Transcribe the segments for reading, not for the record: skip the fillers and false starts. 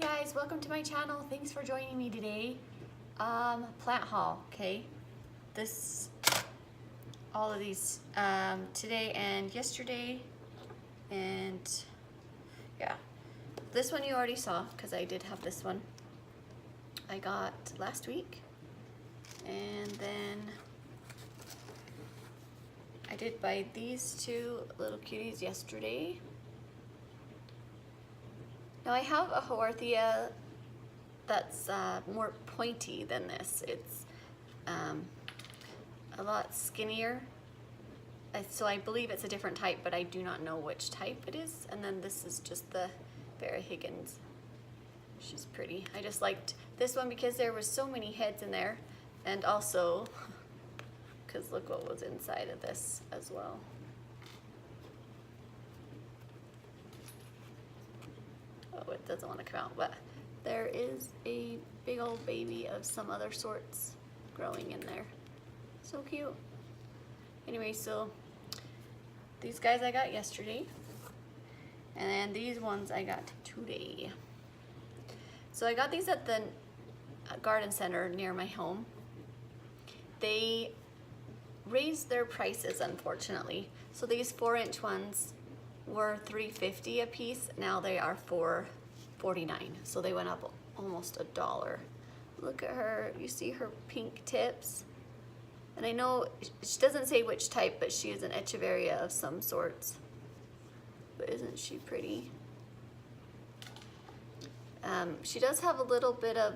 guys, welcome to my channel. Thanks for joining me today. Plant haul, okay? All of these today and yesterday, and yeah, this one you already saw because I did have this one. I got last week, and then I did buy these two little cuties yesterday. Now I have a Haworthia that's more pointy than this. It's a lot skinnier. So I believe it's a different type, but I do not know which type it is. And then this is just the Vera Higgins. She's pretty. I just liked this one because there was so many heads in there, and also because look what was inside of this as well. Oh, it doesn't want to come out, but there is a big old baby of some other sorts growing in there. So cute. Anyway, so these guys I got yesterday, and then these ones I got today. So I got these at the garden center near my home. They raised their prices, unfortunately. So these 4-inch ones were $3.50 a piece. Now they are $4.49. So they went up almost $1. Look at her. You see her pink tips? And I know she doesn't say which type, but she is an Echeveria of some sorts. But isn't she pretty? She does have a little bit of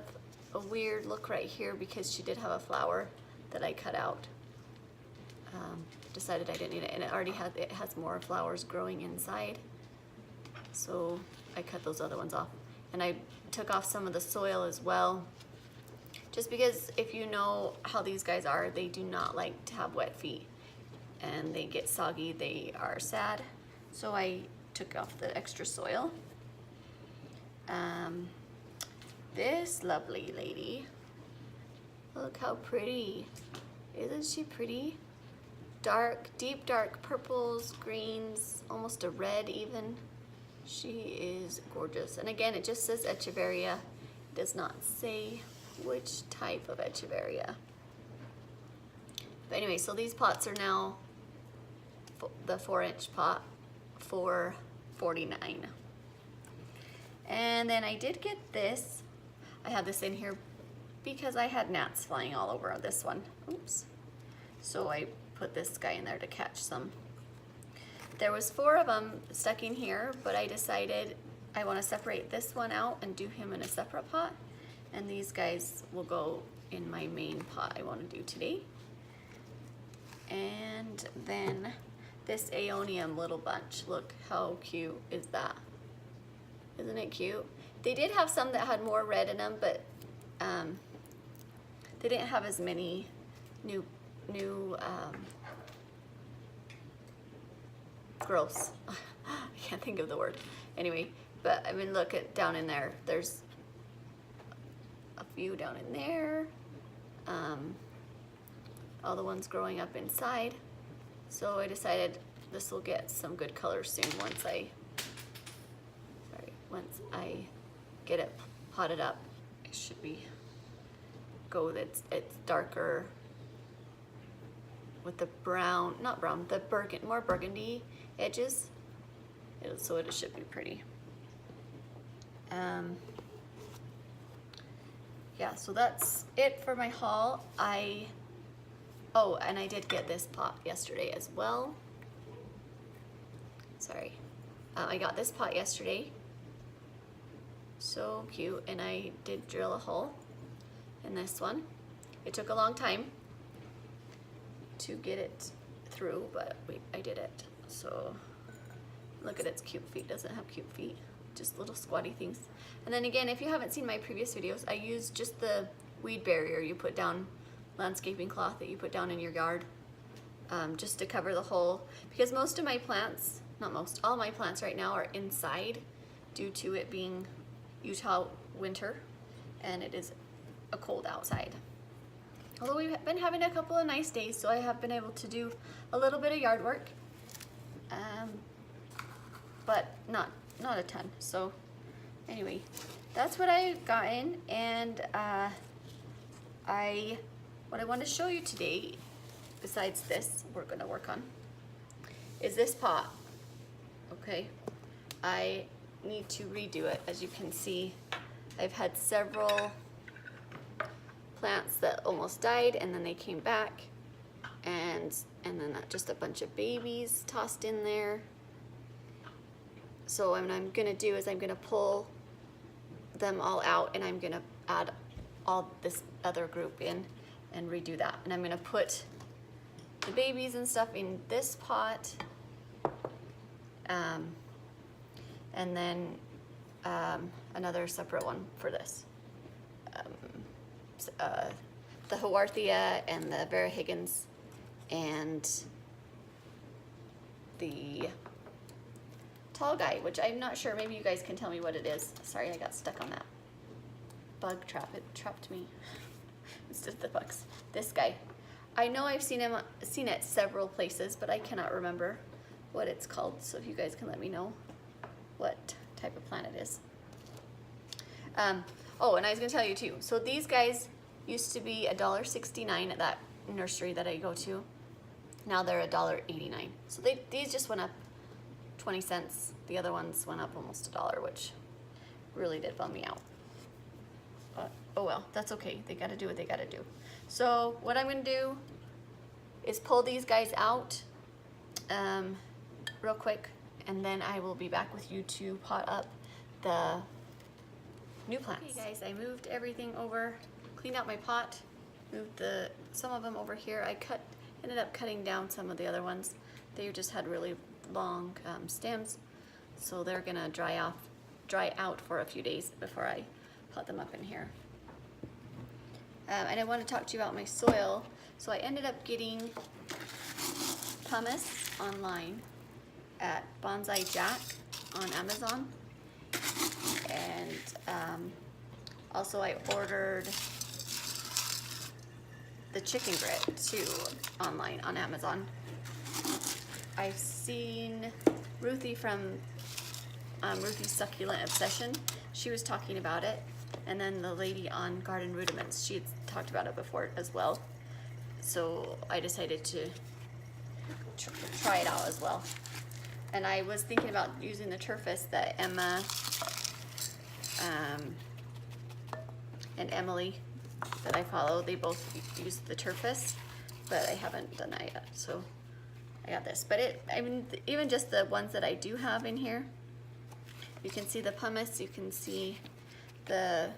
a weird look right here because she did have a flower that I cut out. Decided I didn't need it, and it has more flowers growing inside. So I cut those other ones off. And I took off some of the soil as well. Just because if you know how these guys are, they do not like to have wet feet. And they get soggy, they are sad. So I took off the extra soil. This lovely lady, look how pretty. Isn't she pretty? Dark, deep dark purples, greens, almost a red even. She is gorgeous. And again, it just says Echeveria. It does not say which type of Echeveria. But anyway, so these pots are now the 4-inch pot for $4.49. And then I did get this. I had this in here because I had gnats flying all over this one. Oops. So I put this guy in there to catch some. There was 4 of them stuck in here, but I decided I want to separate this one out and do him in a separate pot. And these guys will go in my main pot I want to do today. And then this Aeonium little bunch. Look how cute is that? Isn't it cute? They did have some that had more red in them, but they didn't have as many new gross. I can't think of the word. Anyway, but I mean, look at down in there. There's a few down in there. All the ones growing up inside. So I decided this will get some good colors soon once I get it potted up. It should be it's darker with the brown, not brown, the more burgundy edges. So it should be pretty. Yeah, so that's it for my haul. Oh, and I did get this pot yesterday as well. Sorry. I got this pot yesterday. So cute, and I did drill a hole in this one. It took a long time to get it through, but I did it. So look at its cute feet. Doesn't have cute feet, just little squatty things. And then again, if you haven't seen my previous videos, I used just the weed barrier you put down, landscaping cloth that you put down in your yard, just to cover the hole. Because most of my plants, not most, all my plants right now are inside due to it being Utah winter, and it is a cold outside. Although we've been having a couple of nice days, so I have been able to do a little bit of yard work, but not a ton. So anyway, that's what I've gotten, and what I want to show you today, besides this we're going to work on, is this pot. Okay, I need to redo it. As you can see, I've had several plants that almost died and then they came back, and then just a bunch of babies tossed in there. So what I'm gonna do is I'm gonna pull them all out, and I'm gonna add all this other group in and redo that. And I'm gonna put the babies and stuff in this pot, and then another separate one for this. The Haworthia and the Vera Higgins and the tall guy, which I'm not sure, maybe you guys can tell me what it is. Sorry, I got stuck on that bug trap. It trapped me. It's just the bugs. This guy, I know I've seen it several places, but I cannot remember what it's called. So if you guys can let me know what type of plant it is. Oh, and I was gonna tell you too. So these guys used to be $1.69 at that nursery that I go to. Now they're $1.89. So these just went up 20 cents. The other ones went up almost $1, which really did bum me out. But oh well, that's okay. They gotta do what they gotta do. So what I'm gonna do is pull these guys out real quick, and then I will be back with you to pot up the new plants. Okay guys, I moved everything over, cleaned out my pot, moved some of them over here. I ended up cutting down some of the other ones. They just had really long stems, so they're gonna dry out for a few days before I pot them up in here. And I want to talk to you about my soil. So I ended up getting pumice online at Bonsai Jack on Amazon, and also I ordered the chicken grit too online on Amazon. I've seen Ruthie from Ruthie's Succulent Obsession. She was talking about it, and then the lady on Garden Rudiments, she had talked about it before as well. So I decided to try it out as well. And I was thinking about using the turfus that Emma and Emily that I follow, they both use the turfus, but I haven't done that yet. So I got this, but I mean, even just the ones that I do have in here, you can see the pumice, you can see the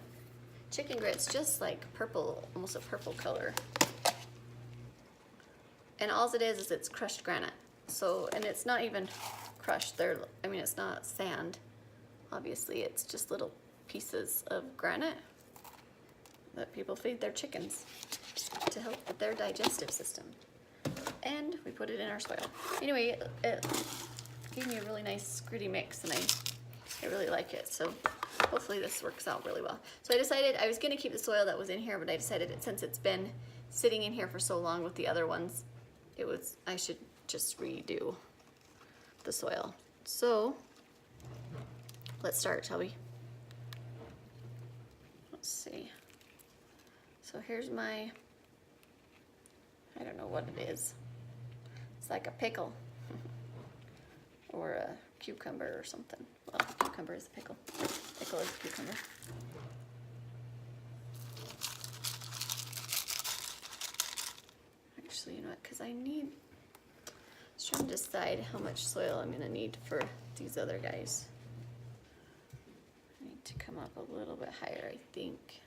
chicken grit's just like purple, almost a purple color. And all it is it's crushed granite. So, and it's not even crushed. I mean, it's not sand. Obviously, it's just little pieces of granite that people feed their chickens to help with their digestive system. And we put it in our soil. Anyway, it gave me a really nice gritty mix, and I really like it. So hopefully this works out really well. So I decided I was going to keep the soil that was in here, but I decided since it's been sitting in here for so long with the other ones, I should just redo the soil. So let's start, shall we? Let's see. So here's my, I don't know what it is. It's like a pickle or a cucumber or something. Well, cucumber is a pickle. Pickle is a cucumber. Actually, you know what, because I was trying to decide how much soil I'm going to need for these other guys. I need to come up a little bit higher, I think,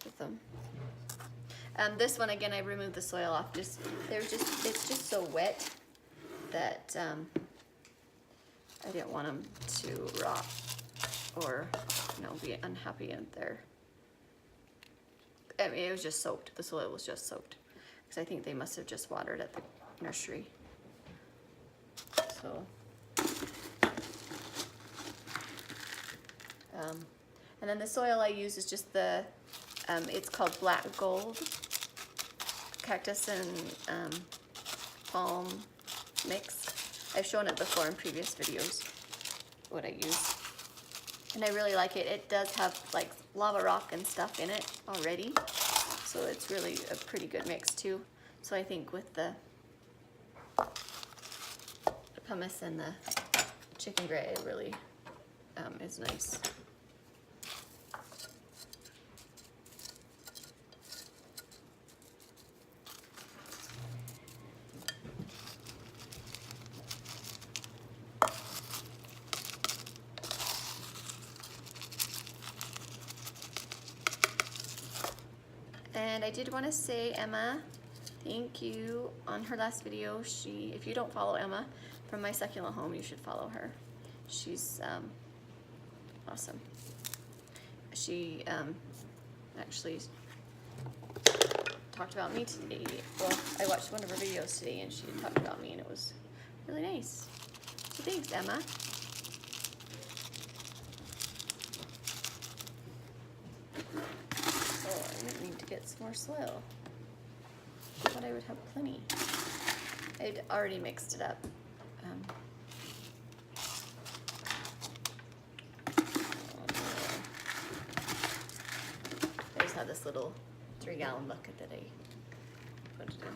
with them. This one, again, I removed the soil off. It's just so wet that I didn't want them to rot or, be unhappy in there. I mean, it was just soaked. The soil was just soaked. Because I think they must have just watered at the nursery. So, and then the soil I use is just it's called Black Gold cactus and palm mix. I've shown it before in previous videos, what I use. and I really like it. It does have like lava rock and stuff in it already, so it's really a pretty good mix too. So I think with the hummus and the chicken gray, it really is nice. And I did want to say, Emma, thank you on her last video. If you don't follow Emma from My Succulent Home, you should follow her. She's awesome. She actually talked about me today. Well, I watched one of her videos today and she talked about me and it was really nice. So thanks, Emma. I need to get some more soil. I thought I would have plenty. I'd already mixed it up. I just have this little 3-gallon bucket that I put it in.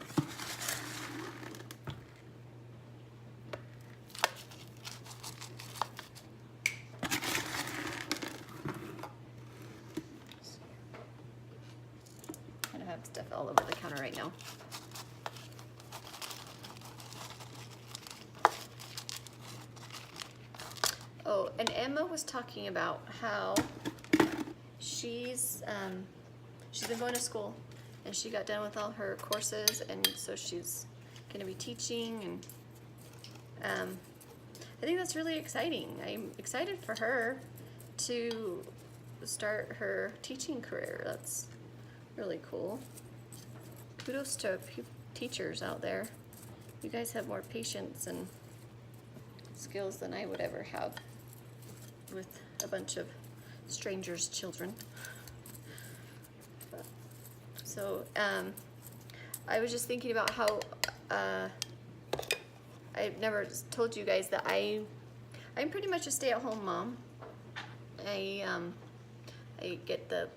Stuff all over the counter right now. Oh, and Emma was talking about how she's been going to school and she got done with all her courses, and so she's going to be teaching, and I think that's really exciting. I'm excited for her to start her teaching career. That's really cool. Kudos to teachers out there. You guys have more patience and skills than I would ever have with a bunch of strangers' children. So I was just thinking about how I've never told you guys that I'm pretty much a stay-at-home mom. I get the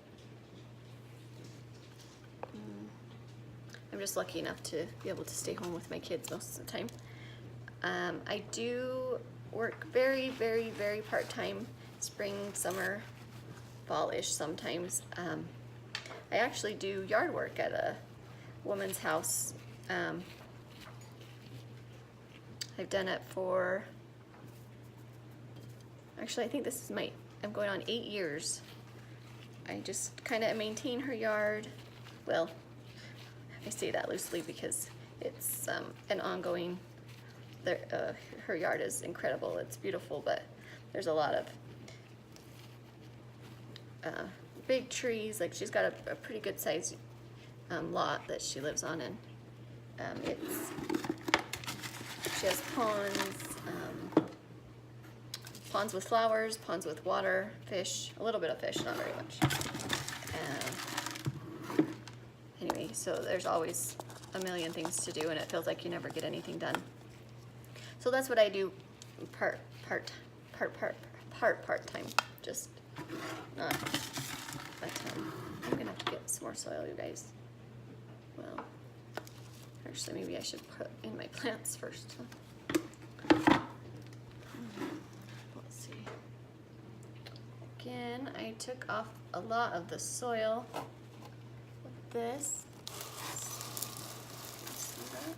I'm just lucky enough to be able to stay home with my kids most of the time. I do work very, very, very part-time, spring, summer, fall-ish sometimes. I actually do yard work at a woman's house. I've done it for, actually I think this is I'm going on 8 years. I just kind of maintain her yard. Well, I say that loosely because it's an ongoing, her yard is incredible, it's beautiful, but there's a lot of big trees. Like, she's got a pretty good sized lot that she lives on, and she has ponds with flowers, ponds with water, fish, a little bit of fish, not very much. Anyway, so there's always a million things to do, and it feels like you never get anything done. So that's what I do part-time, just not a ton. I'm gonna have to get some more soil, you guys. Well, actually, maybe I should put in my plants first. Let's see. Again, I took off a lot of the soil with this. See that?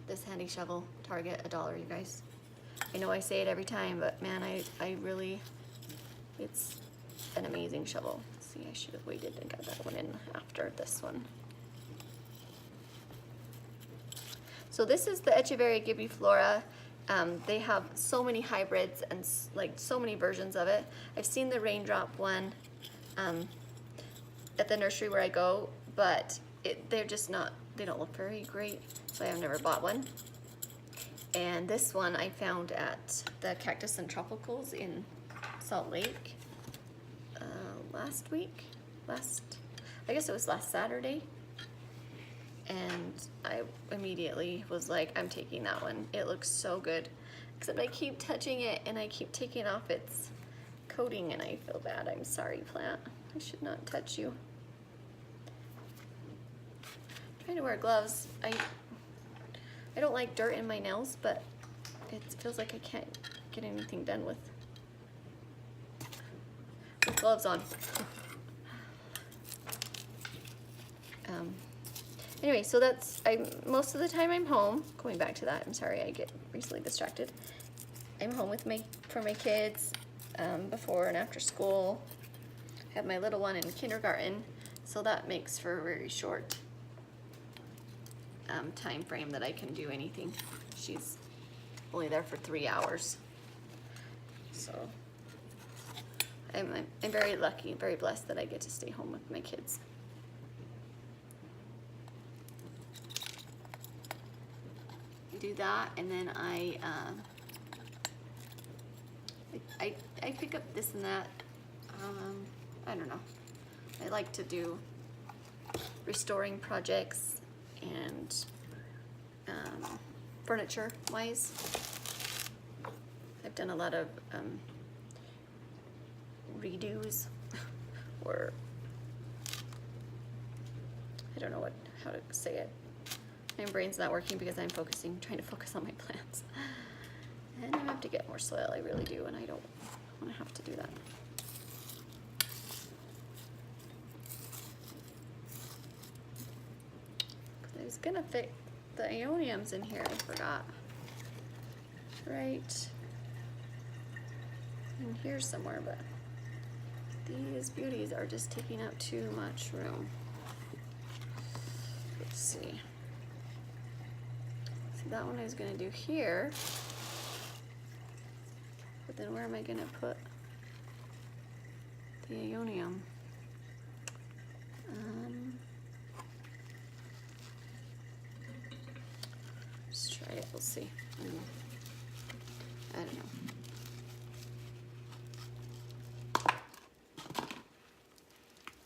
This handy shovel, Target, $1, you guys. I know I say it every time, but man, I really, it's an amazing shovel. Let's see, I should have waited and got that one in after this one. So this is the Echeverria Gibiflora. They have so many hybrids and like so many versions of it. I've seen the raindrop one at the nursery where I go, but they're just not, they don't look very great, so I've never bought one. And this one I found at the Cactus and Tropicals in Salt Lake last week. I guess it was last Saturday. and I immediately was like, I'm taking that one. It looks so good. Except I keep touching it and I keep taking off its coating and I feel bad. I'm sorry, plant. I should not touch you. I'm trying to wear gloves. I don't like dirt in my nails, but it feels like I can't get anything done with gloves on. Anyway, so that's, most of the time I'm home. Going back to that, I'm sorry, I get recently distracted. I'm home with for my kids before and after school. I have my little one in kindergarten, so that makes for a very short time frame that I can do anything. She's only there for 3 hours, so I'm very lucky, very blessed that I get to stay home with my kids. Do that, and then I pick up this and that. I don't know. I like to do restoring projects and furniture wise. I've done a lot of redos or I don't know how to say it. My brain's not working because I'm trying to focus on my plants. And I have to get more soil, I really do, and I don't want to have to do that. I was gonna fit the aeoniums in here, I forgot. Right in here somewhere, but these beauties are just taking up too much room. Let's see. That one I was gonna do here, but then where am I gonna put the aeonium? Let's try it, we'll see. I don't know.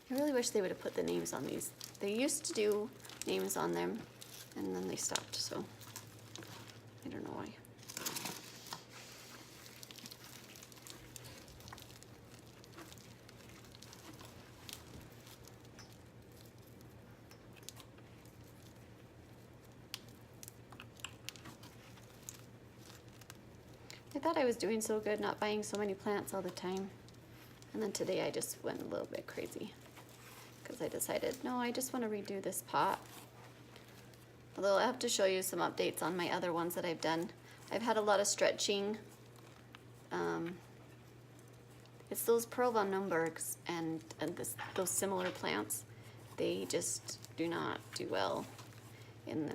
I really wish they would have put the names on these. They used to do names on them, and then they stopped, so I don't know why. I thought I was doing so good not buying so many plants all the time. And then today I just went a little bit crazy because I decided, no, I just want to redo this pot. Although I have to show you some updates on my other ones that I've done. I've had a lot of stretching. It's those Pearl von Numbergs and those similar plants. They just do not do well in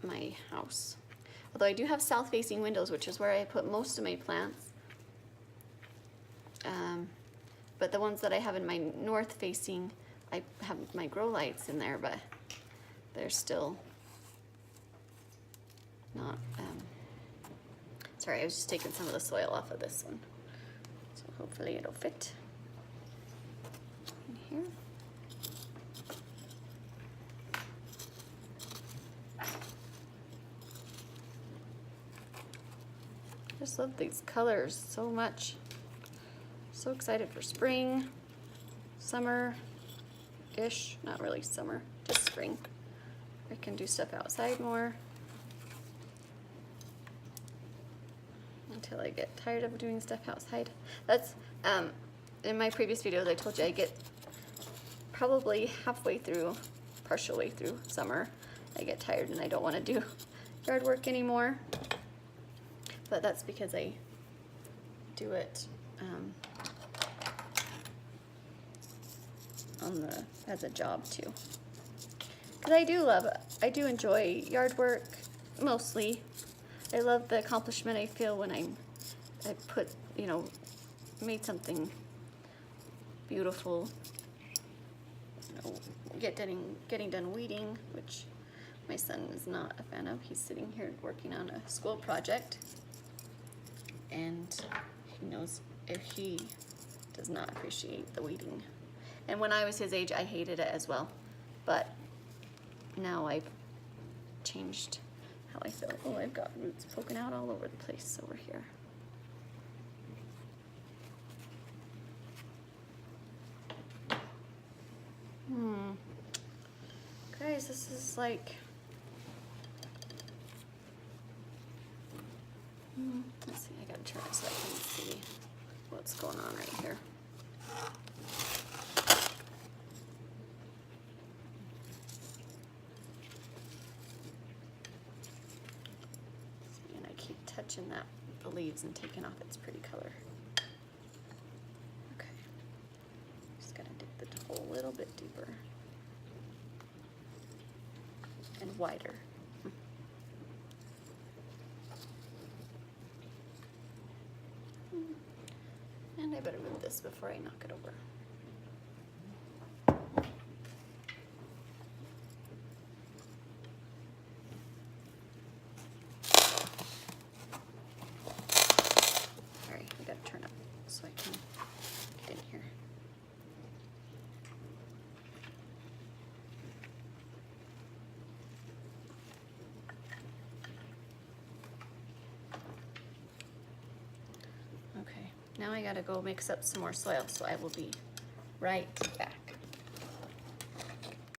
my house. Although I do have south-facing windows, which is where I put most of my plants. But the ones that I have in my north-facing, I have my grow lights in there, but they're still not, sorry, I was just taking some of the soil off of this one. So hopefully it'll fit in here. I just love these colors so much. So excited for spring, summer-ish, not really summer, just spring. I can do stuff outside more until I get tired of doing stuff outside. That's, in my previous videos I told you I get probably halfway through, partial way through summer, I get tired and I don't want to do yard work anymore. But that's because I do it as a job too. Because I do enjoy yard work mostly. I love the accomplishment I feel when I put, made something beautiful. Getting done weeding, which my son is not a fan of. He's sitting here working on a school project, and he knows if he does not appreciate the weeding. And when I was his age, I hated it as well. But now I've changed how I feel. Oh, I've got roots poking out all over the place over here. Guys, this is like, let's see, I gotta turn it so I can see what's going on right here. See, and I keep touching the leaves and taking off its pretty color. Okay, just gotta dig the hole a little bit deeper and wider. And I better move this before I knock it over. Sorry, I gotta turn up so I can get in here. Okay, now I gotta go mix up some more soil, so I will be right back.